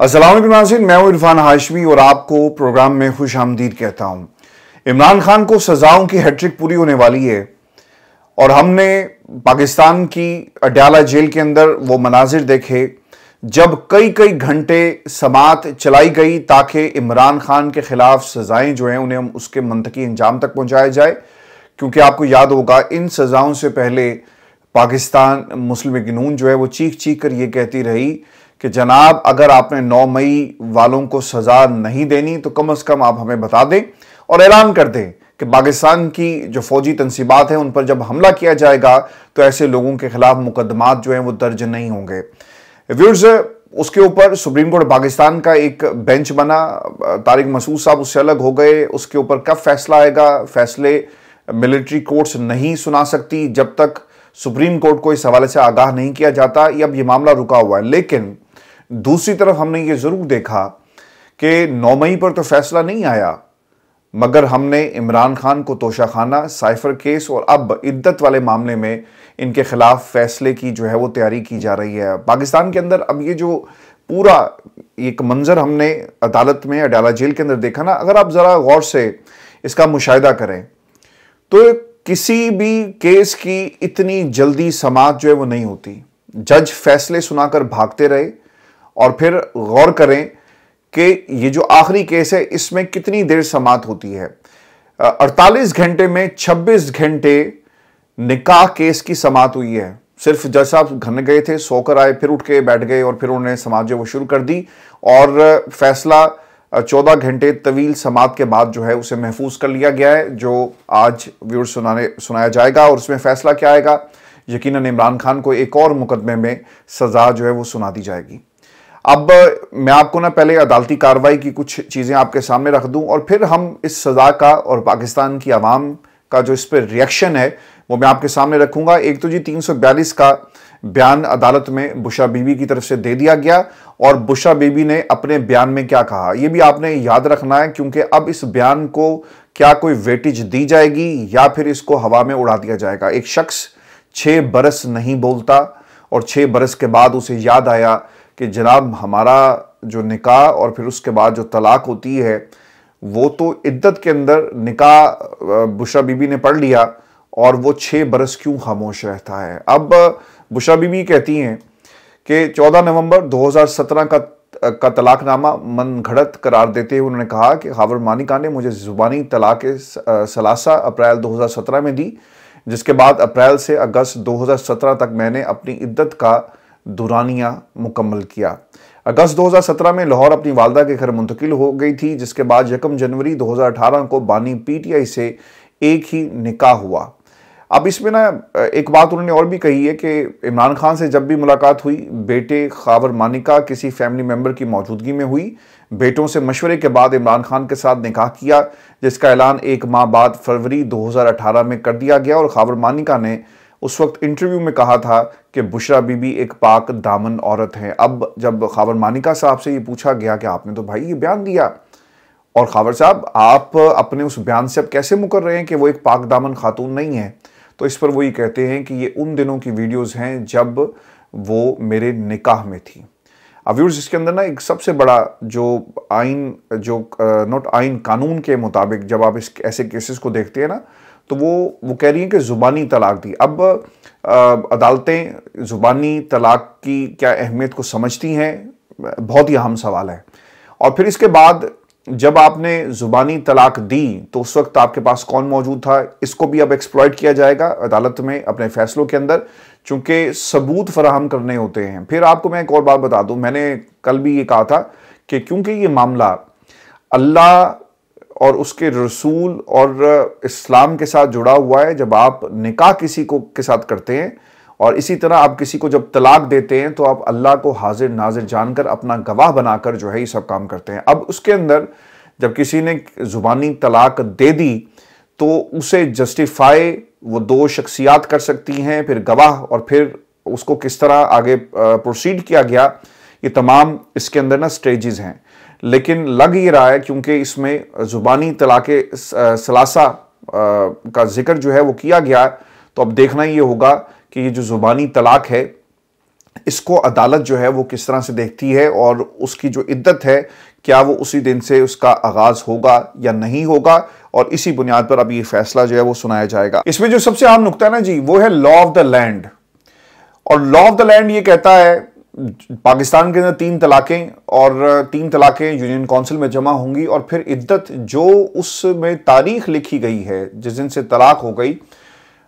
अस्सलाम वालेकुम नाज़रीन, मैं हूं इरफान हाशमी और आपको प्रोग्राम में खुश आमदीद कहता हूं। इमरान खान को सजाओं की हैट्रिक पूरी होने वाली है और हमने पाकिस्तान की अडयाला जेल के अंदर वो मनाजिर देखे जब कई कई घंटे समाअत चलाई गई ताकि इमरान खान के खिलाफ सजाएं जो हैं उन्हें उसके मंतकी अंजाम तक पहुंचाया जाए। क्योंकि आपको याद होगा इन सजाओं से पहले पाकिस्तान मुस्लिम लीग नून जो है वो चीख चीख कर ये कहती रही कि जनाब अगर आपने 9 मई वालों को सजा नहीं देनी तो कम से कम आप हमें बता दें और ऐलान कर दें कि पाकिस्तान की जो फौजी तंसीबात हैं उन पर जब हमला किया जाएगा तो ऐसे लोगों के खिलाफ मुकदमात जो हैं वो दर्ज नहीं होंगे। व्यूअर्स, उसके ऊपर सुप्रीम कोर्ट पाकिस्तान का एक बेंच बना, तारिक मसूद साहब उससे अलग हो गए। उसके ऊपर कब फैसला आएगा? फैसले मिलिट्री कोर्ट्स नहीं सुना सकती जब तक सुप्रीम कोर्ट को इस हवाले से आगाह नहीं किया जाता। अब ये मामला रुका हुआ है। लेकिन दूसरी तरफ हमने ये जरूर देखा कि 9 मई पर तो फैसला नहीं आया, मगर हमने इमरान खान को तोशाखाना, साइफर केस और अब इद्दत वाले मामले में इनके खिलाफ फैसले की जो है वो तैयारी की जा रही है पाकिस्तान के अंदर। अब ये जो पूरा एक मंजर हमने अदालत में अडयाला जेल के अंदर देखा ना, अगर आप जरा गौर से इसका मुशाहिदा करें तो किसी भी केस की इतनी जल्दी समाअत जो है वो नहीं होती। जज फैसले सुनाकर भागते रहे और फिर गौर करें कि ये जो आखिरी केस है इसमें कितनी देर समाअत होती है। 48 घंटे में 26 घंटे निकाह केस की समाअत हुई है। सिर्फ जज साहब घर गए थे, सोकर आए, फिर उठ के बैठ गए और फिर उन्होंने समाअत जो वो शुरू कर दी और फैसला 14 घंटे तवील समाअत के बाद जो है उसे महफूज कर लिया गया है, जो आज व्यूअर्स सुनाया जाएगा। और उसमें फैसला क्या आएगा? यकीनन इमरान खान को एक और मुकदमे में सजा जो है वो सुना दी जाएगी। अब मैं आपको ना पहले अदालती कार्रवाई की कुछ चीज़ें आपके सामने रख दूं और फिर हम इस सज़ा का और पाकिस्तान की आवाम का जो इस पर रिएक्शन है वो मैं आपके सामने रखूंगा। एक तो जी 342 का बयान अदालत में बुशरा बीबी की तरफ से दे दिया गया और बुशरा बीबी ने अपने बयान में क्या कहा ये भी आपने याद रखना है, क्योंकि अब इस बयान को क्या कोई वेटेज दी जाएगी या फिर इसको हवा में उड़ा दिया जाएगा। एक शख्स 6 बरस नहीं बोलता और 6 बरस के बाद उसे याद आया कि जनाब हमारा जो निकाह और फिर उसके बाद जो तलाक होती है वो तो इद्दत के अंदर निकाह बुशरा बीबी ने पढ़ लिया और वो 6 बरस क्यों खामोश रहता है। अब बुशरा बीबी कहती हैं कि 14 नवंबर 2017 का तलाकनामा मनगढ़ंत करार देते हुए उन्होंने कहा कि खावर मानिका ने मुझे जुबानी तलाक सलासा अप्रैल 2017 में दी, जिसके बाद अप्रैल से अगस्त 2017 तक मैंने अपनी इद्दत का दुरानिया मुकम्मल किया। अगस्त 2017 में लाहौर अपनी वालदा के घर मुंतकिल हो गई थी, जिसके बाद 1 जनवरी 2018 को बानी पीटीआई से एक ही निकाह हुआ। अब इसमें ना एक बात उन्होंने और भी कही है कि इमरान खान से जब भी मुलाकात हुई बेटे खावर मानिका किसी फैमिली मेंबर की मौजूदगी में हुई। बेटों से मशवरे के बाद इमरान खान के साथ निकाह किया, जिसका ऐलान 1 माह बाद फरवरी 2018 में कर दिया गया और खावर मानिका ने उस वक्त इंटरव्यू में कहा था कि बुशरा बीबी एक पाक दामन औरत है। अब जब खावर मानिका साहब से ये पूछा गया कि आपने तो भाई ये बयान दिया और खावर साहब आप अपने उस बयान से अब कैसे मुकर रहे हैं कि वो एक पाक दामन खातून नहीं है, तो इस पर वो ये कहते हैं कि ये उन दिनों की वीडियोस हैं जब वो मेरे निकाह में थी। अब व्यूअर्स, इसके अंदर ना एक सबसे बड़ा जो आइन जो नॉट आइन कानून के मुताबिक जब आप इस ऐसे केसेस को देखते हैं ना तो वो कह रही हैं कि ज़ुबानी तलाक दी। अब अदालतें ज़ुबानी तलाक की क्या अहमियत को समझती हैं, बहुत ही अहम सवाल है। और फिर इसके बाद जब आपने ज़ुबानी तलाक दी तो उस वक्त आपके पास कौन मौजूद था, इसको भी अब एक्सप्लॉइट किया जाएगा अदालत में अपने फैसलों के अंदर, चूंकि सबूत फराहम करने होते हैं। फिर आपको मैं एक और बात बता दूं, मैंने कल भी ये कहा था कि क्योंकि ये मामला अल्लाह और उसके रसूल और इस्लाम के साथ जुड़ा हुआ है, जब आप निकाह किसी को के साथ करते हैं और इसी तरह आप किसी को जब तलाक देते हैं तो आप अल्लाह को हाजिर नाजिर जानकर अपना गवाह बनाकर जो है ये सब काम करते हैं। अब उसके अंदर जब किसी ने ज़ुबानी तलाक दे दी तो उसे जस्टिफाई वो 2 शख्सियात कर सकती हैं, फिर गवाह और फिर उसको किस तरह आगे प्रोसीड किया गया, ये तमाम इसके अंदर ना स्टेजेस हैं। लेकिन लग ये रहा है क्योंकि इसमें ज़ुबानी तलाक सलासा का जिक्र जो है वो किया गया, तो अब देखना ये होगा कि ये जो ज़ुबानी तलाक है इसको अदालत जो है वो किस तरह से देखती है और उसकी जो इद्दत है क्या वो उसी दिन से उसका आगाज होगा या नहीं होगा, और इसी बुनियाद पर अब ये फैसला जो है वो सुनाया जाएगा। इसमें जो सबसे अहम नुकता है ना जी, वो है लॉ ऑफ द लैंड। और लॉ ऑफ द लैंड ये कहता है पाकिस्तान के अंदर 3 तलाकें, और 3 तलाकें यूनियन काउंसिल में जमा होंगी, और फिर इद्दत जो उसमें तारीख लिखी गई है जिस दिन से तलाक हो गई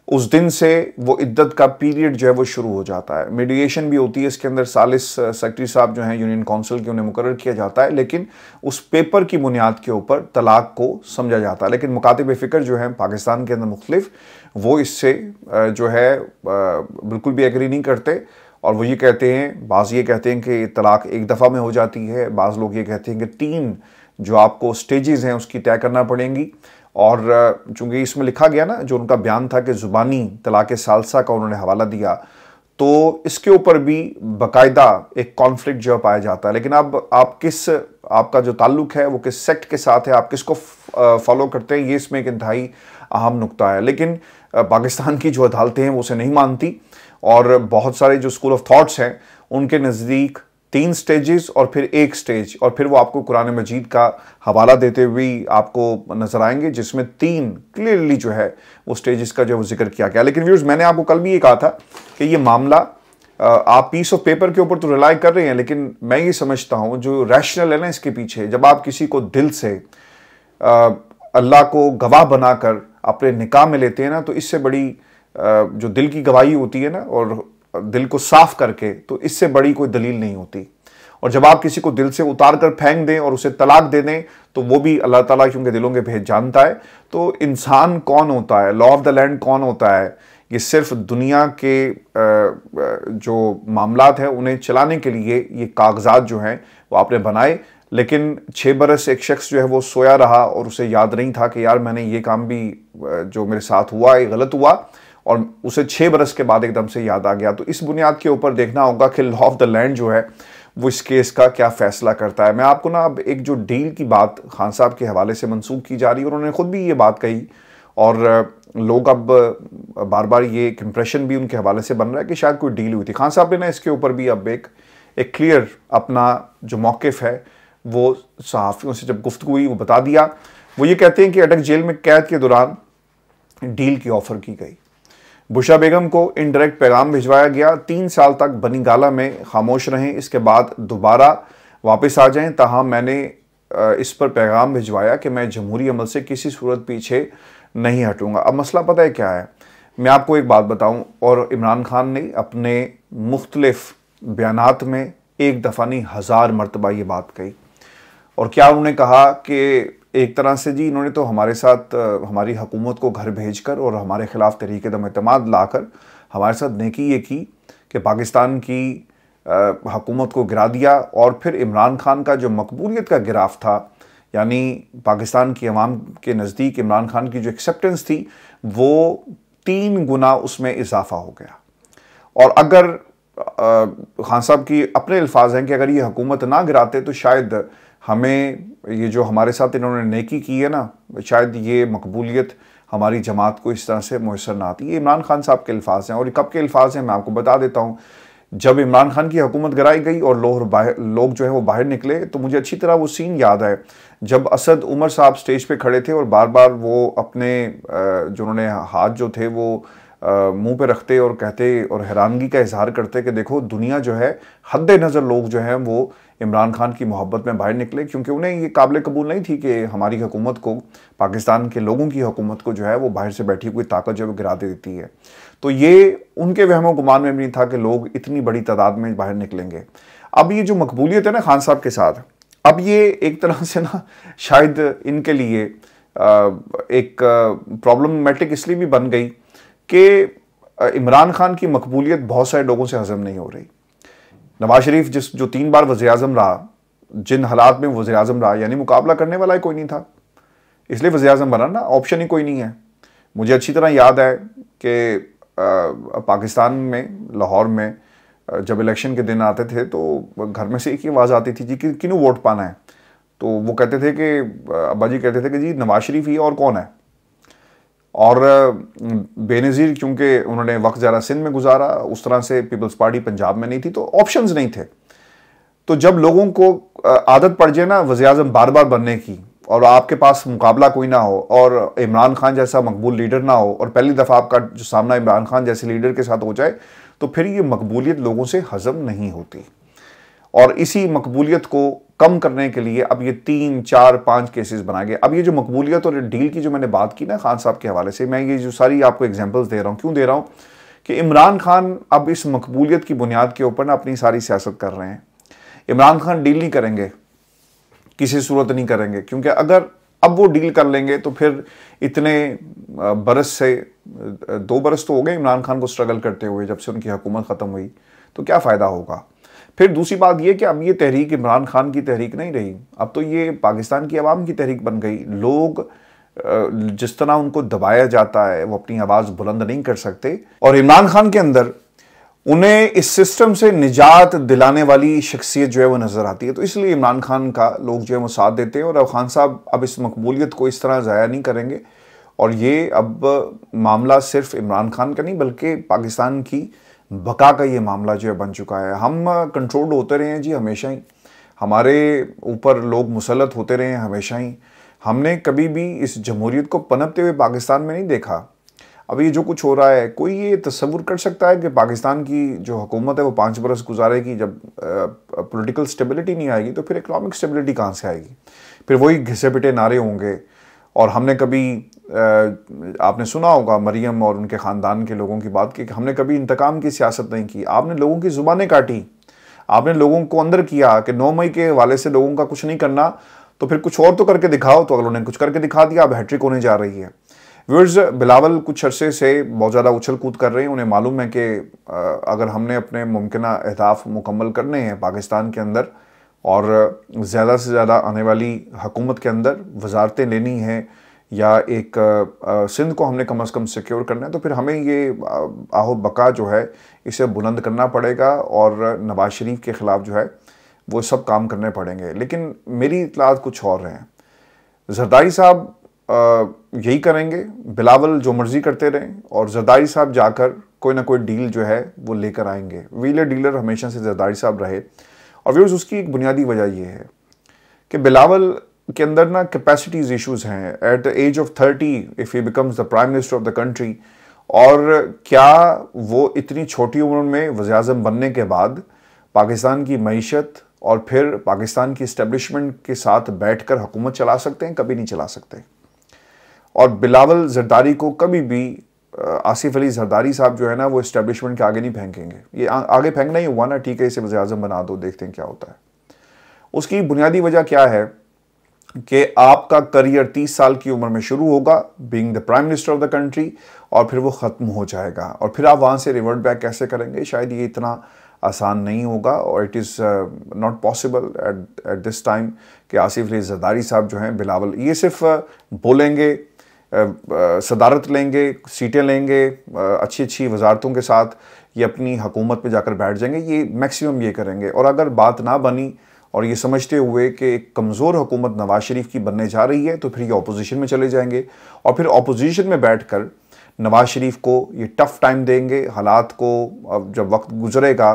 उस दिन से वो इद्दत का पीरियड जो है वो शुरू हो जाता है। मीडिएशन भी होती है इसके अंदर, सालिस सेक्रेटरी साहब जो हैं यूनियन काउंसिल के, उन्हें मुकर्रर किया जाता है, लेकिन उस पेपर की बुनियाद के ऊपर तलाक को समझा जाता है। लेकिन मुकातिब फ़िक्र जो है पाकिस्तान के अंदर मुख्तलिफ, वो इससे जो है बिल्कुल भी एग्री नहीं करते, और वो ये कहते हैं, बाज़ ये कहते हैं कि तलाक एक दफ़ा में हो जाती है, बाज़ लोग ये कहते हैं कि 3 जो आपको स्टेजेस हैं उसकी तय करना पड़ेंगी। और चूंकि इसमें लिखा गया ना, जो उनका बयान था कि ज़ुबानी तलाक़ सालसा का उन्होंने हवाला दिया, तो इसके ऊपर भी बाकायदा एक कॉन्फ्लिक्ट जो पाया जाता है। लेकिन अब आपका जो ताल्लुक है वो किस सेक्ट के साथ है, आप किसको फॉलो करते हैं, ये इसमें एक इंतहाई अहम नुकता है। लेकिन पाकिस्तान की जो अदालतें हैं वो उसे नहीं मानती, और बहुत सारे जो स्कूल ऑफ थॉट्स हैं उनके नज़दीक 3 स्टेजेस और फिर 1 स्टेज, और फिर वो आपको कुरान मजीद का हवाला देते हुए आपको नजर आएंगे जिसमें 3 क्लियरली जो है वो स्टेजेस का जो वो जिक्र किया गया। लेकिन व्यूअर्स, मैंने आपको कल भी ये कहा था कि ये मामला आप पीस ऑफ पेपर के ऊपर तो रिलाई कर रहे हैं, लेकिन मैं ये समझता हूँ जो रैशनल है ना इसके पीछे, जब आप किसी को दिल से अल्लाह को गवाह बनाकर अपने निकाह में लेते हैं ना, तो इससे बड़ी जो दिल की गवाही होती है ना, और दिल को साफ करके, तो इससे बड़ी कोई दलील नहीं होती। और जब आप किसी को दिल से उतार कर फेंक दें और उसे तलाक दे दें, तो वो भी अल्लाह ताला क्योंकि दिलों के भेद जानता है। तो इंसान कौन होता है, लॉ ऑफ द लैंड कौन होता है, ये सिर्फ दुनिया के जो मामलात हैं उन्हें चलाने के लिए ये कागजात जो हैं वो आपने बनाए। लेकिन 6 बरस एक शख्स जो है वो सोया रहा और उसे याद नहीं था कि यार मैंने ये काम भी जो मेरे साथ हुआ ये गलत हुआ, और उसे 6 बरस के बाद एकदम से याद आ गया। तो इस बुनियाद के ऊपर देखना होगा कि लॉ ऑफ द लैंड जो है वो इस केस का क्या फैसला करता है। मैं आपको ना अब एक जो डील की बात खान साहब के हवाले से मंसूब की जा रही है, और उन्होंने खुद भी ये बात कही, और लोग अब बार बार ये एक इंप्रेशन भी उनके हवाले से बन रहा है कि शायद कोई डील हुई थी। खान साहब ने ना इसके ऊपर भी अब एक क्लियर अपना जो मौक़िफ़ है वो सहाफ़ियों से जब गुफ्तगू हुई वो बता दिया। वो ये कहते हैं कि अटक जेल में कैद के दौरान डील की ऑफ़र की गई, बुशरा बेगम को इनडायरेक्ट पैगाम भिजवाया गया, 3 साल तक बनी गाला में खामोश रहें, इसके बाद दोबारा वापस आ जाएं। ताहम मैंने इस पर पैगाम भिजवाया कि मैं जमहूरी अमल से किसी सूरत पीछे नहीं हटूंगा। अब मसला पता है क्या है, मैं आपको एक बात बताऊं, और इमरान खान ने अपने मुख्तलिफ बयानात में एक दफ़ा नहीं 1000 मरतबा ये बात कही। और क्या उन्होंने कहा कि एक तरह से जी इन्होंने तो हमारे साथ हमारी हुकूमत को घर भेजकर और हमारे ख़िलाफ़ तहरीक-ए-दम एतमाद लाकर हमारे साथ नेकी ये की कि पाकिस्तान की हुकूमत को गिरा दिया, और फिर इमरान खान का जो मकबूलियत का गिराफ था, यानी पाकिस्तान की अवाम के नज़दीक इमरान खान की जो एक्सेप्टेंस थी वो 3 गुना उसमें इजाफा हो गया। और अगर खान साहब की अपने अल्फाज हैं कि अगर ये हुकूमत ना गिराते तो शायद हमें ये जो हमारे साथ इन्होंने नेकी की है ना, शायद ये मकबूलियत हमारी जमात को इस तरह से मुयसर ना आती। ये इमरान खान साहब के अल्फाज हैं, और ये कब के अल्फाज हैं मैं आपको बता देता हूँ। जब इमरान खान की हुकूमत गिराई गई और लोग जो है वो बाहर निकले, तो मुझे अच्छी तरह वो सीन याद है जब असद उमर साहब स्टेज पे खड़े थे और बार बार वो अपने जो उन्होंने हाथ जो थे वो मुंह पे रखते और कहते और हैरानगी का इजहार करते कि देखो दुनिया जो है, हद नज़र लोग जो हैं वो इमरान खान की मोहब्बत में बाहर निकले, क्योंकि उन्हें ये काबिल कबूल नहीं थी कि हमारी हुकूमत को, पाकिस्तान के लोगों की हुकूमत को जो है वो बाहर से बैठी हुई ताकत जो है गिरा देती है। तो ये उनके वहमो गुमान में भी नहीं था कि लोग इतनी बड़ी तादाद में बाहर निकलेंगे। अब ये जो मकबूलियत है ना खान साहब के साथ, अब ये एक तरह से ना शायद इनके लिए एक प्रॉब्लमेटिक इसलिए भी बन गई कि इमरान खान की मकबूलियत बहुत सारे लोगों से हजम नहीं हो रही। नवाज शरीफ जो 3 बार वज़ीर-ए-आज़म रहा, जिन हालात में वज़ीर-ए-आज़म रहा, यानी मुकाबला करने वाला ही कोई नहीं था, इसलिए वज़ीर-ए-आज़म बना ना, ऑप्शन ही कोई नहीं है। मुझे अच्छी तरह याद है कि पाकिस्तान में लाहौर में जब इलेक्शन के दिन आते थे तो घर में से एक ही आवाज़ आती थी जी कि किन्हों वोट पाना है, तो वो कहते थे कि अब्बा जी कहते थे कि जी नवाज शरीफ ही और कौन है। और बेनज़ीर क्योंकि उन्होंने वक्त ज़्यादा सिंध में गुजारा, उस तरह से पीपल्स पार्टी पंजाब में नहीं थी, तो ऑप्शंस नहीं थे। तो जब लोगों को आदत पड़ जाए ना वज़ीर-ए-आज़म बार बार बनने की, और आपके पास मुकाबला कोई ना हो और इमरान खान जैसा मकबूल लीडर ना हो, और पहली दफ़ा आपका जो सामना इमरान खान जैसे लीडर के साथ हो जाए, तो फिर ये मकबूलियत लोगों से हज़म नहीं होती। और इसी मकबूलियत को कम करने के लिए अब ये 3, 4, 5 केसेस बनाए गए। अब ये जो मकबूलियत और डील की जो मैंने बात की ना खान साहब के हवाले से, मैं ये जो सारी आपको एग्जांपल्स दे रहा हूँ, क्यों दे रहा हूँ कि इमरान खान अब इस मकबूलियत की बुनियाद के ऊपर ना अपनी सारी सियासत कर रहे हैं। इमरान खान डील नहीं करेंगे, किसी सूरत नहीं करेंगे, क्योंकि अगर अब वो डील कर लेंगे तो फिर इतने बरस से 2 बरस तो हो गए इमरान खान को स्ट्रगल करते हुए जब से उनकी हुकूमत ख़त्म हुई, तो क्या फ़ायदा होगा। फिर दूसरी बात यह कि अब ये तहरीक इमरान खान की तहरीक नहीं रही, अब तो ये पाकिस्तान की आवाम की तहरीक बन गई। लोग जिस तरह उनको दबाया जाता है वो अपनी आवाज़ बुलंद नहीं कर सकते, और इमरान खान के अंदर उन्हें इस सिस्टम से निजात दिलाने वाली शख्सियत जो है वो नज़र आती है। तो इसलिए इमरान खान का लोग जो है वो साथ देते हैं, और अब खान साहब अब इस मकबूलियत को इस तरह ज़ाया नहीं करेंगे। और ये अब मामला सिर्फ इमरान खान का नहीं बल्कि पाकिस्तान की बका का ये मामला जो है बन चुका है। हम कंट्रोल्ड होते रहे हैं जी हमेशा ही, हमारे ऊपर लोग मुसल्लत होते रहे हैं हमेशा ही। हमने कभी भी इस जमहूरियत को पनपते हुए पाकिस्तान में नहीं देखा। अब ये जो कुछ हो रहा है, कोई ये तस्वुर कर सकता है कि पाकिस्तान की जो हुकूमत है वो 5 बरस गुजारेगी, जब पॉलिटिकल स्टेबिलिटी नहीं आएगी तो फिर इकोनॉमिक स्टेबिलिटी कहाँ से आएगी। फिर वही घिसे पिटे नारे होंगे। और हमने कभी आपने सुना होगा मरियम और उनके ख़ानदान के लोगों की बात की कि हमने कभी इंतकाम की सियासत नहीं की। आपने लोगों की ज़ुबानें काटी, आपने लोगों को अंदर किया कि 9 मई के हवाले से लोगों का कुछ नहीं करना, तो फिर कुछ और तो करके दिखाओ। तो अगर उन्होंने कुछ करके दिखा दिया, अब हैट्रिक होने जा रही है। व्यूअर्स, बिलावल कुछ अरसे से बहुत ज़्यादा उछल कूद कर रहे हैं। उन्हें मालूम है कि अगर हमने अपने मुमकिना अहदाफ मुकम्मल करने हैं पाकिस्तान के अंदर, और ज़्यादा से ज़्यादा आने वाली हुकूमत के अंदर वजारतें लेनी हैं, या एक सिंध को हमने कम अज़ कम सिक्योर करना है, तो फिर हमें ये आहो बका जो है इसे बुलंद करना पड़ेगा, और नवाज शरीफ के ख़िलाफ़ जो है वो सब काम करने पड़ेंगे। लेकिन मेरी इत्तलात कुछ और हैं। जरदारी साहब यही करेंगे, बिलावल जो मर्जी करते रहें, और जरदारी साहब जाकर कोई ना कोई डील जो है वो लेकर आएंगे। व्हीलर डीलर हमेशा से जरदारी साहब रहे। और व्यूअर्स, उसकी एक बुनियादी वजह ये है कि बिलावल के अंदर ना कैपेसिटीज इश्यूज हैं। At the age of 30 if he becomes the prime minister of the country, और क्या वो इतनी छोटी उम्र में वज़ीर-ए-आज़म बनने के बाद पाकिस्तान की मईशत और फिर पाकिस्तान की इस्टेब्लिशमेंट के साथ बैठकर हुकूमत चला सकते हैं? कभी नहीं चला सकते। और बिलावल जरदारी को कभी भी आसिफ अली जरदारी साहब जो है ना वो इस्टेब्लिशमेंट के आगे नहीं फेंकेंगे। ये आगे फेंकना ही हुआ ना, ठीक है, इसे वज़ीर-ए-आज़म बना दो, देखते हैं क्या होता है। उसकी बुनियादी वजह क्या है कि आपका करियर 30 साल की उम्र में शुरू होगा being the prime minister of the country, और फिर वो ख़त्म हो जाएगा, और फिर आप वहाँ से रिवर्ट बैक कैसे करेंगे? शायद ये इतना आसान नहीं होगा, और it is not possible at this time कि आसिफ अली जरदारी साहब जो हैं, बिलावल ये सिर्फ बोलेंगे, सदारत लेंगे, सीटें लेंगे, अच्छी अच्छी वजारतों के साथ ये अपनी हुकूमत पे जाकर बैठ जाएंगे, ये मैक्सिमम ये करेंगे। और अगर बात ना बनी, और ये समझते हुए कि एक कमज़ोर हुकूमत नवाज शरीफ की बनने जा रही है, तो फिर ये अपोजिशन में चले जाएंगे, और फिर अपोजिशन में बैठकर नवाज शरीफ को ये टफ़ टाइम देंगे। हालात को जब वक्त गुजरेगा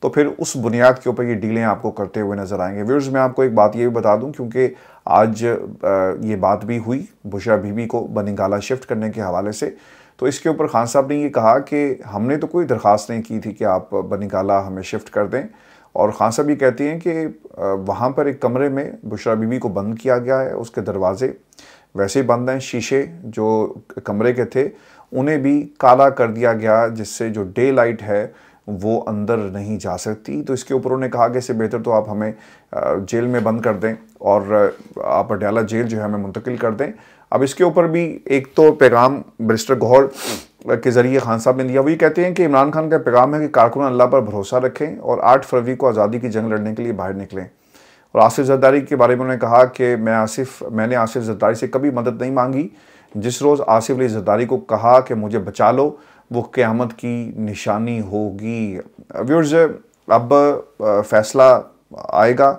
तो फिर उस बुनियाद के ऊपर ये डीलें आपको करते हुए नज़र आएंगे। व्यूअर्स, मैं आपको एक बात ये भी बता दूं, क्योंकि आज ये बात भी हुई बुशरा बीबी को बनिंगाला शिफ्ट करने के हवाले से, तो इसके ऊपर खान साहब ने ये कहा कि हमने तो कोई दरख्वास्त नहीं की थी कि आप बनिंगाला हमें शिफ्ट कर दें। और खान साहब ये कहते हैं कि वहाँ पर एक कमरे में बुशरा बीबी को बंद किया गया है, उसके दरवाजे वैसे ही बंद हैं, शीशे जो कमरे के थे उन्हें भी काला कर दिया गया, जिससे जो डे लाइट है वो अंदर नहीं जा सकती। तो इसके ऊपर उन्होंने कहा कि इससे बेहतर तो आप हमें जेल में बंद कर दें, और आप अडयाला जेल जो है हमें मुंतकिल कर दें। अब इसके ऊपर भी एक तो पैगाम बैरिस्टर गौहर के ज़रिए खान साहब ने दिया। वो ये कहते हैं कि इमरान खान का पैगाम है कि कारकुन अल्लाह पर भरोसा रखें और 8 फरवरी को आज़ादी की जंग लड़ने के लिए बाहर निकलें। और आसिफ जरदारी के बारे में उन्होंने कहा कि मैंने आसिफ जरदारी से कभी मदद नहीं मांगी। जिस रोज़ आसिफ अली जरदारी को कहा कि मुझे बचा लो, वो क़यामत की निशानी होगी। व्यूअर्स, अब फैसला आएगा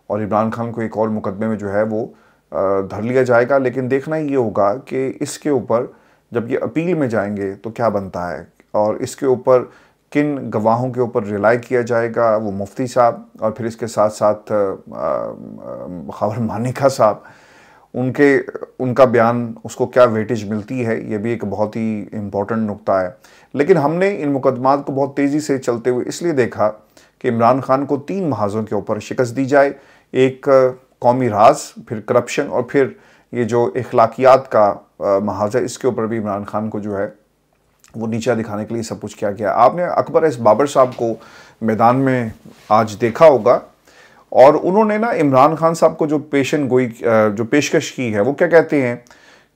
और इमरान खान को एक और मुकदमे में जो है वो धर लिया जाएगा, लेकिन देखना ये होगा कि इसके ऊपर जब ये अपील में जाएंगे तो क्या बनता है, और इसके ऊपर किन गवाहों के ऊपर रिलाई किया जाएगा, वो मुफ्ती साहब और फिर इसके साथ साथ खबर मानिका साहब, उनका बयान, उसको क्या वेटेज मिलती है, ये भी एक बहुत ही इम्पोर्टेंट नुक्ता है। लेकिन हमने इन मुकदमात को बहुत तेज़ी से चलते हुए इसलिए देखा कि इमरान खान को 3 महाजों के ऊपर शिकस्त दी जाए, एक कौमी राज, फिर करप्शन और फिर ये जो इखलाकियात का महाज है, इसके ऊपर भी इमरान खान को जो है वो नीचा दिखाने के लिए सब कुछ किया गया। आपने अकबर एस बाबर साहब को मैदान में आज देखा होगा, और उन्होंने ना इमरान खान साहब को जो पेशन गोई जो पेशकश की है, वो क्या कहते हैं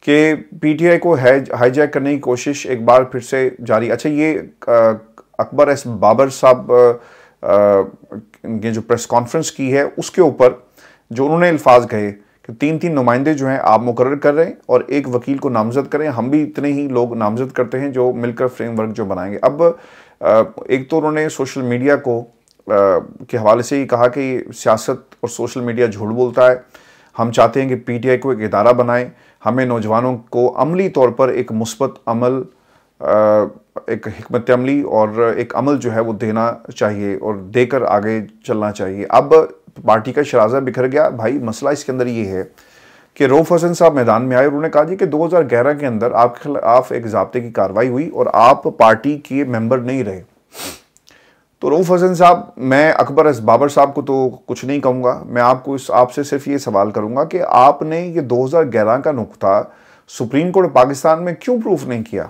कि पीटीआई को हाईजैक करने की कोशिश एक बार फिर से जारी। अच्छा, ये अकबर एस बाबर साहब ने जो प्रेस कॉन्फ्रेंस की है उसके ऊपर जो उन्होंने अल्फाज कहे कि 3 नुमाइंदे जो हैं आप मुकर्रर कर रहे हैं और एक वकील को नामजद करें, हम भी इतने ही लोग नामजद करते हैं जो मिलकर फ्रेमवर्क जो बनाएंगे। अब एक तो उन्होंने सोशल मीडिया को के हवाले से ही कहा कि सियासत और सोशल मीडिया झूठ बोलता है, हम चाहते हैं कि पीटीआई को एक इदारा बनाएं, हमें नौजवानों को अमली तौर पर एक मुस्बत अमल, एक हिकमत अमली और एक अमल जो है वो देना चाहिए और देकर आगे चलना चाहिए। अब पार्टी का शराजा बिखर गया। भाई मसला इसके अंदर ये है कि रऊफ हसन साहब मैदान में आए, उन्होंने कहा जी कि 2011 के अंदर आपके खिलाफ एक ज़ाब्ते की कार्रवाई हुई और आप पार्टी के मेंबर नहीं रहे। तो रऊफ हसन साहब, मैं अकबर एस बाबर साहब को तो कुछ नहीं कहूँगा, मैं आपसे सिर्फ ये सवाल करूँगा कि आपने ये 2011 का नुक्ता सुप्रीम कोर्ट पाकिस्तान में क्यों प्रूफ नहीं किया,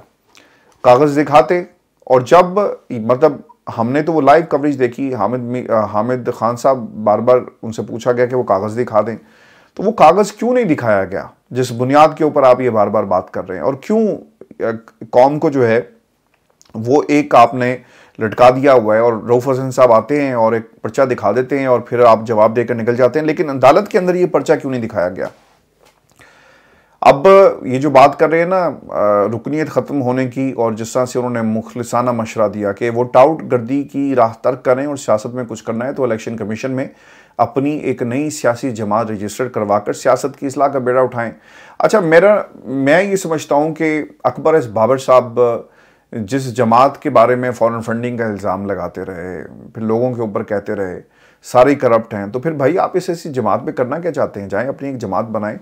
कागज़ दिखाते। और जब मतलब हमने तो वो लाइव कवरेज देखी, हामिद खान साहब बार बार उनसे पूछा गया कि वो कागज़ दिखा दें, तो वो कागज़ क्यों नहीं दिखाया गया जिस बुनियाद के ऊपर आप ये बार बार बात कर रहे हैं, और क्यों कौम को जो है वो एक आपने लटका दिया हुआ है। और रऊफ हसन साहब आते हैं और एक पर्चा दिखा देते हैं और फिर आप जवाब देकर निकल जाते हैं, लेकिन अदालत के अंदर ये पर्चा क्यों नहीं दिखाया गया। अब ये जो बात कर रहे हैं ना रुकनीत ख़त्म होने की, और जिस तरह से उन्होंने मुखलिसाना मशवरा दिया कि वो टाउट गर्दी की राह तर्क करें और सियासत में कुछ करना है तो इलेक्शन कमीशन में अपनी एक नई सियासी जमात रजिस्टर्ड करवाकर सियासत की इस्लाह का बेड़ा उठाएं। अच्छा, मैं ये समझता हूँ कि अकबर एस बाबर साहब जिस जमात के बारे में फॉरेन फंडिंग का इल्ज़ाम लगाते रहे, फिर लोगों के ऊपर कहते रहे सारे करप्ट हैं, तो फिर भाई आप इस ऐसी जमात में करना क्या चाहते हैं? जाएं अपनी एक जमात बनाएं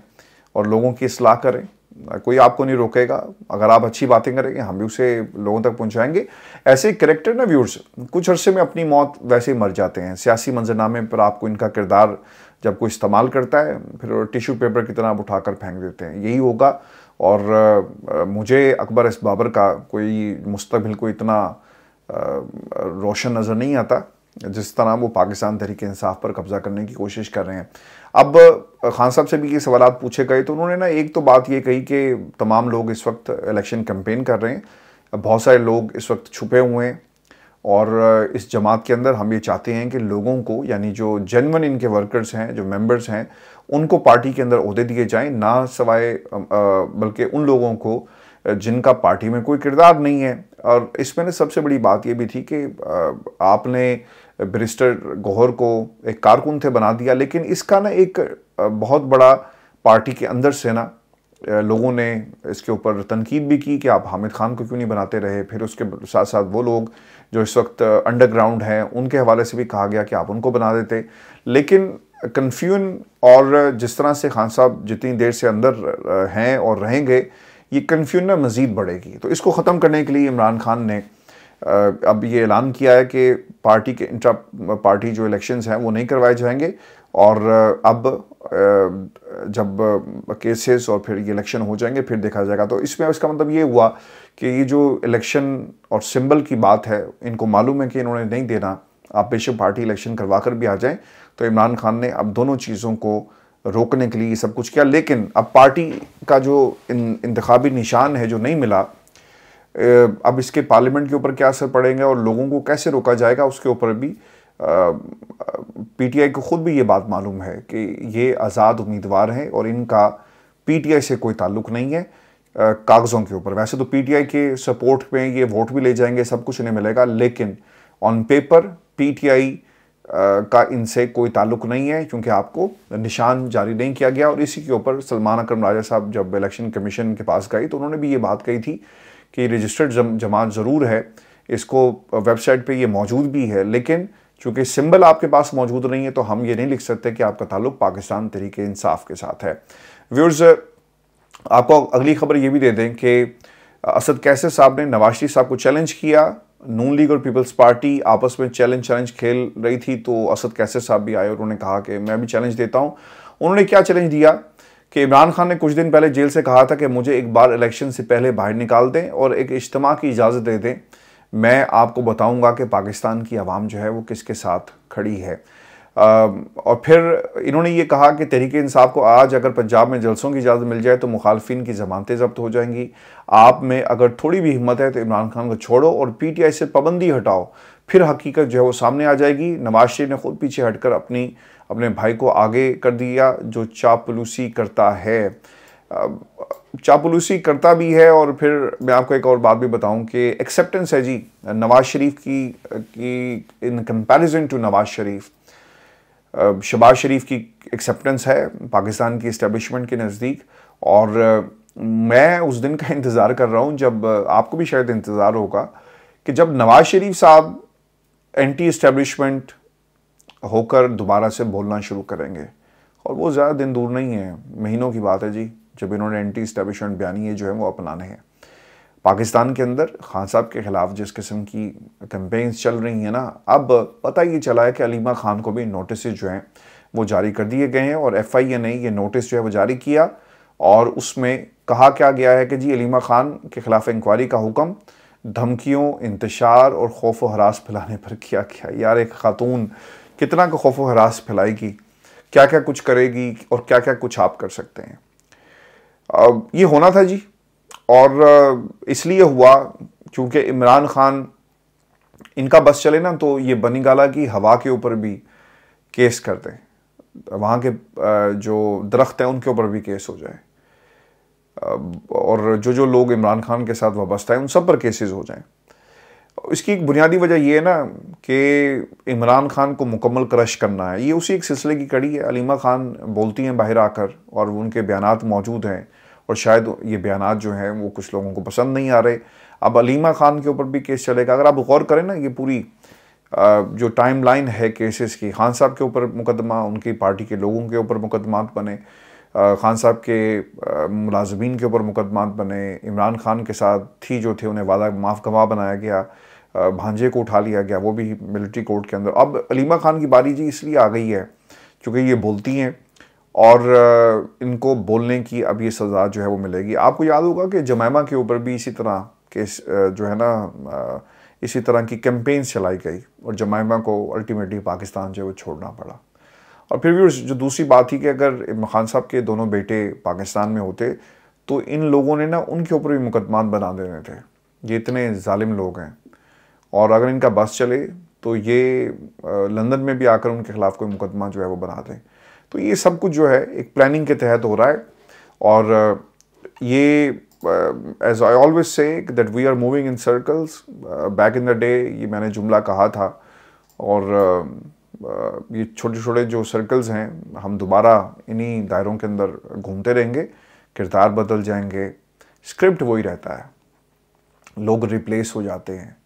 और लोगों की इस्लाह करें, कोई आपको नहीं रोकेगा। अगर आप अच्छी बातें करेंगे हम भी उसे लोगों तक पहुंचाएंगे। ऐसे कैरेक्टर ना व्यूअर्स कुछ अरसे में अपनी मौत वैसे ही मर जाते हैं। सियासी मंजरनामे पर आपको इनका किरदार जब कोई इस्तेमाल करता है फिर टिश्यू पेपर की तरह आप उठाकर फेंक देते हैं, यही होगा। और मुझे अकबर एस बाबर का कोई मुस्तकबिल को इतना रोशन नज़र नहीं आता जिस तरह वो पाकिस्तान तहरीक इंसाफ पर कब्जा करने की कोशिश कर रहे हैं। अब खान साहब से भी ये सवाल पूछे गए तो उन्होंने ना एक तो बात ये कही कि तमाम लोग इस वक्त इलेक्शन कैंपेन कर रहे हैं, बहुत सारे लोग इस वक्त छुपे हुए हैं, और इस जमात के अंदर हम ये चाहते हैं कि लोगों को, यानी जो जेन्युइन इनके वर्कर्स हैं, जो मेंबर्स हैं, उनको पार्टी के अंदर ओहदे दिए जाएं, ना सवाए बल्कि उन लोगों को जिनका पार्टी में कोई किरदार नहीं है। और इसमें सबसे बड़ी बात ये भी थी कि आपने बैरिस्टर गौहर को एक कारकुन थे बना दिया, लेकिन इसका ना एक बहुत बड़ा पार्टी के अंदर से ना लोगों ने इसके ऊपर तनकीद भी की कि आप हामिद खान को क्यों नहीं बनाते रहे। फिर उसके साथ साथ वो लोग जो इस वक्त अंडरग्राउंड हैं उनके हवाले से भी कहा गया कि आप उनको बना देते। लेकिन कन्फ्यूजन और जिस तरह से खान साहब जितनी देर से अंदर हैं और रहेंगे, ये कन्फ्यूजन ना मज़ीद बढ़ेगी। तो इसको ख़त्म करने के लिए इमरान खान ने अब ये ऐलान किया है कि पार्टी के इंट्रा पार्टी जो इलेक्शंस हैं वो नहीं करवाए जाएंगे, और अब जब केसेस और फिर ये इलेक्शन हो जाएंगे फिर देखा जाएगा। तो इसमें इसका मतलब ये हुआ कि ये जो इलेक्शन और सिंबल की बात है, इनको मालूम है कि इन्होंने नहीं देना, आप बेशक पार्टी इलेक्शन करवा कर भी आ जाएं। तो इमरान खान ने अब दोनों चीज़ों को रोकने के लिए ये सब कुछ किया। लेकिन अब पार्टी का जो इंतखाबी निशान है जो नहीं मिला, अब इसके पार्लियामेंट के ऊपर क्या असर पड़ेगा और लोगों को कैसे रोका जाएगा, उसके ऊपर भी पीटीआई को खुद भी ये बात मालूम है कि ये आज़ाद उम्मीदवार हैं और इनका पीटीआई से कोई ताल्लुक़ नहीं है कागज़ों के ऊपर। वैसे तो पीटीआई के सपोर्ट में ये वोट भी ले जाएंगे, सब कुछ इन्हें मिलेगा, लेकिन ऑन पेपर पीटीआई का इनसे कोई ताल्लुक नहीं है, क्योंकि आपको निशान जारी नहीं किया गया। और इसी के ऊपर सलमान अकरम राजा साहब जब इलेक्शन कमीशन के पास गए तो उन्होंने भी ये बात कही थी कि रजिस्टर्ड जमात ज़रूर है, इसको वेबसाइट पे ये मौजूद भी है, लेकिन चूँकि सिंबल आपके पास मौजूद नहीं है तो हम ये नहीं लिख सकते कि आपका ताल्लुक पाकिस्तान तहरीक इंसाफ के साथ है। व्यूअर्स, आपको अगली खबर ये भी दे दें कि असद कैसर साहब ने नवाज शरीफ साहब को चैलेंज किया। नून लीग और पीपल्स पार्टी आपस में चैलेंज खेल रही थी, तो असद कैसर साहब भी आए और उन्होंने कहा कि मैं भी चैलेंज देता हूं। उन्होंने क्या चैलेंज दिया कि इमरान खान ने कुछ दिन पहले जेल से कहा था कि मुझे एक बार इलेक्शन से पहले बाहर निकाल दें और एक इज्तिमा की इजाज़त दे दें, मैं आपको बताऊंगा कि पाकिस्तान की आवाम जो है वो किसके साथ खड़ी है। और फिर इन्होंने ये कहा कि तहरीक इंसाफ को आज अगर पंजाब में जलसों की इजाज़त मिल जाए तो मुखालफिन की ज़मानतें ज़ब्त हो जाएंगी। आप में अगर थोड़ी भी हिम्मत है तो इमरान खान को छोड़ो और PTI से पाबंदी हटाओ, फिर हकीकत जो है वो सामने आ जाएगी। नवाज शरीफ ने खुद पीछे हटकर अपने भाई को आगे कर दिया, जो चापलूसी करता है, चापलूसी करता भी है। और फिर मैं आपको एक और बात भी बताऊं कि एक्सेप्टेंस है जी नवाज शरीफ की in comparison to Nawaz Sharif, Shahbaz शरीफ की एक्सेप्टेंस है पाकिस्तान की इस्टेब्लिशमेंट के नज़दीक। और मैं उस दिन का इंतज़ार कर रहा हूँ जब आपको भी शायद इंतज़ार होगा कि जब नवाज शरीफ साहब एंटी इस्टेब्लिशमेंट होकर दोबारा से बोलना शुरू करेंगे। और वो ज़्यादा दिन दूर नहीं है, महीनों की बात है जी, जब इन्होंने एंटी इस्टेब्लिशमेंट बयानिए जो है वो अपनाने हैं। पाकिस्तान के अंदर खान साहब के ख़िलाफ़ जिस किस्म की कैंपेन्स चल रही हैं ना, अब पता ये चला है कि अलीमा खान को भी नोटिस जो हैं वो जारी कर दिए गए हैं। और FIA ने ये नोटिस जो है वो जारी किया और उसमें कहा क्या गया है कि जी अलीमा खान के ख़िलाफ़ इंक्वायरी का हुक्म धमकियों, इंतशार और खौफ व हरास फैलाने पर किया गया। यार, एक खातून कितना का खौफ व हरास फैलाएगी, क्या क्या कुछ करेगी और क्या क्या कुछ आप कर सकते हैं। ये होना था जी, और इसलिए हुआ क्योंकि इमरान खान इनका बस चले ना तो ये बनी गाला की हवा के ऊपर भी केस कर दें, वहाँ के जो दरख्त हैं उनके ऊपर भी केस हो जाए, और जो लोग इमरान खान के साथ वाबस्ता है उन सब पर केसेस हो जाएं। इसकी एक बुनियादी वजह यह है ना कि इमरान खान को मुकम्मल क्रश करना है। ये उसी एक सिलसिले की कड़ी है। अलीमा खान बोलती हैं बाहर आकर और उनके बयानात मौजूद हैं, और शायद ये बयानात जो हैं वो कुछ लोगों को पसंद नहीं आ रहे। अब अलीमा खान के ऊपर भी केस चलेगा। अगर आप गौर करें ना, ये पूरी जो टाइम लाइन है केसेस की, खान साहब के ऊपर मुकदमा, उनकी पार्टी के लोगों के ऊपर मुकदमात बने, खान साहब के मुलाजमीन के ऊपर मुकदमात बने, इमरान खान के साथ थी जो थे उन्हें वादा माफ़ गवाह बनाया गया, भांजे को उठा लिया गया, वो भी मिलिट्री कोर्ट के अंदर। अब अलीमा खान की बारी जी इसलिए आ गई है क्योंकि ये बोलती हैं और इनको बोलने की अब ये सज़ा जो है वो मिलेगी। आपको याद होगा कि जमैमा के ऊपर भी इसी तरह केस जो है ना, इसी तरह की कैंपेन्स चलाई गई और जमैमा को अल्टीमेटली पाकिस्तान जो है वो छोड़ना पड़ा। और फिर भी जो दूसरी बात थी कि अगर खान साहब के दोनों बेटे पाकिस्तान में होते तो इन लोगों ने ना उनके ऊपर भी मुकदमात बना देने थे। ये इतने जालिम लोग हैं, और अगर इनका बस चले तो ये लंदन में भी आकर उनके खिलाफ कोई मुकदमा जो है वो बना दें। तो ये सब कुछ जो है एक प्लानिंग के तहत हो रहा है। और ये as I always say that we are moving in circles. Back in the day ये मैंने जुमला कहा था, और ये छोटे छोटे जो सर्कल्स हैं हम दोबारा इन्हीं दायरों के अंदर घूमते रहेंगे। किरदार बदल जाएंगे, स्क्रिप्ट वही रहता है, लोग रिप्लेस हो जाते हैं।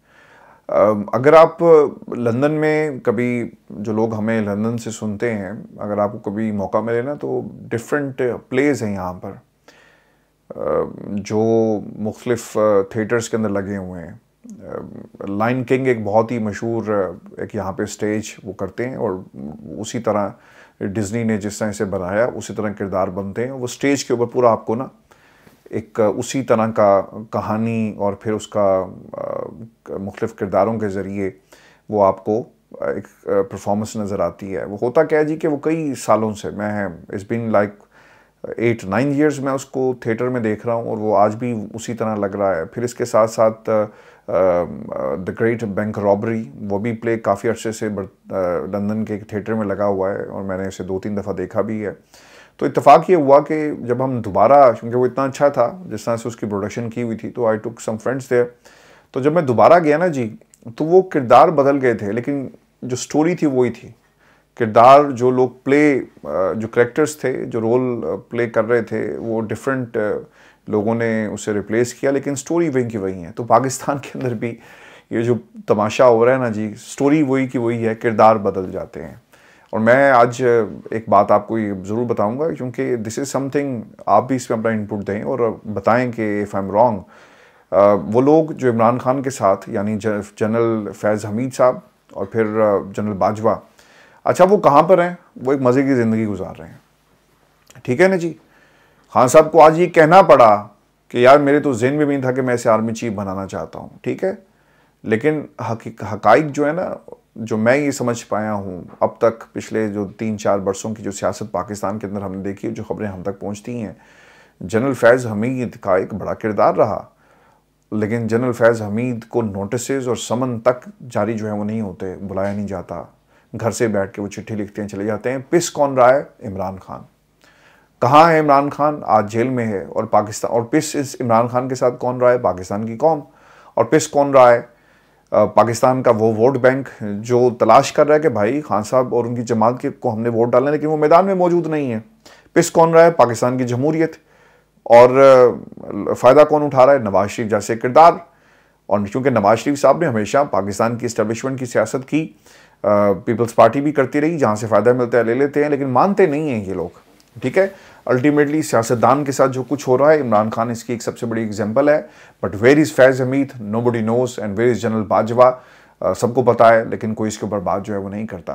अगर आप लंदन में कभी, जो लोग हमें लंदन से सुनते हैं, अगर आपको कभी मौका मिले ना तो डिफरेंट प्लेस हैं यहाँ पर जो मुख्तलिफ थिएटर्स के अंदर लगे हुए हैं। लायन किंग एक बहुत ही मशहूर एक यहाँ पे स्टेज वो करते हैं, और उसी तरह डिज़नी ने जिस तरह से बनाया उसी तरह किरदार बनते हैं। वो स्टेज के ऊपर पूरा आपको ना एक उसी तरह का कहानी और फिर उसका मुख्तलिफ किरदारों के ज़रिए वो आपको एक परफॉर्मेंस नज़र आती है। वो होता क्या है जी कि वो कई सालों से, मैं इट्स बीन लाइक 8-9 ईयर्स मैं उसको थिएटर में देख रहा हूँ, और वो आज भी उसी तरह लग रहा है। फिर इसके साथ साथ द ग्रेट बैंक रॉबरी, वो भी प्ले काफ़ी अर्से से लंदन के एक थिएटर में लगा हुआ है, और मैंने इसे 2-3 दफ़ा देखा भी है। तो इत्तेफाक ये हुआ कि जब हम दोबारा, क्योंकि वो इतना अच्छा था जिस तरह से उसकी प्रोडक्शन की हुई थी, तो आई टुक सम फ्रेंड्स देयर। तो जब मैं दोबारा गया ना जी, तो वो किरदार बदल गए थे, लेकिन जो स्टोरी थी वही थी, किरदार जो लोग जो करेक्टर्स थे, जो रोल प्ले कर रहे थे, वो डिफरेंट लोगों ने उसे रिप्लेस किया, लेकिन स्टोरी वही की वही है। तो पाकिस्तान के अंदर भी ये जो तमाशा हो रहा है ना जी, स्टोरी वही की वही है, किरदार बदल जाते हैं। और मैं आज एक बात आपको ये ज़रूर बताऊंगा, क्योंकि दिस इज़ समथिंग, आप भी इसमें अपना इनपुट दें और बताएं कि इफ़ आई एम रॉन्ग। वो लोग जो इमरान खान के साथ, यानी जनरल फैज़ हमीद साहब और फिर जनरल बाजवा, अच्छा वो कहाँ पर हैं? वो एक मज़े की ज़िंदगी गुजार रहे हैं, ठीक है ना जी। खान साहब को आज ये कहना पड़ा कि यार मेरे तो ज़हन में भी नहीं था कि मैं इसे आर्मी चीफ बनाना चाहता हूँ, ठीक है, लेकिन हकाइक जो है ना, जो मैं ये समझ पाया हूँ अब तक, पिछले जो 3-4 बरसों की जो सियासत पाकिस्तान के अंदर हमने देखी, जो खबरें हम तक पहुँचती हैं, जनरल फैज़ हमीद का एक बड़ा किरदार रहा, लेकिन जनरल फैज़ हमीद को नोटिसेस और समन तक जारी जो है वो नहीं होते, बुलाया नहीं जाता, घर से बैठ के वो चिट्ठी लिखते हैं, चले जाते हैं। पिस कौन रहा है? इमरान खान। कहाँ है इमरान खान? आज जेल में है। और पाकिस्तान, और पिस इस इमरान खान के साथ कौन रहा है? पाकिस्तान की कौम। और पिस कौन रहा है? पाकिस्तान का वो वोट बैंक जो तलाश कर रहा है कि भाई खान साहब और उनकी जमात के को हमने वोट डालना है, लेकिन वो मैदान में मौजूद नहीं है। पिस कौन रहा है? पाकिस्तान की जमहूरियत। और फ़ायदा कौन उठा रहा है? नवाज शरीफ जैसे किरदार। और क्योंकि नवाज शरीफ साहब ने हमेशा पाकिस्तान की इस्टेब्लिशमेंट की सियासत की, पीपल्स पार्टी भी करती रही, जहाँ से फ़ायदा मिलता है ले लेते हैं, लेकिन मानते नहीं हैं ये लोग, ठीक है। अल्टीमेटली सियासतदान के साथ जो कुछ हो रहा है, इमरान खान इसकी एक सबसे बड़ी एग्जांपल है। But where is Faiz Hamid? Nobody knows. And where is general Bajwa? सबको पता है, लेकिन कोई इसके ऊपर बात जो है वो नहीं करता।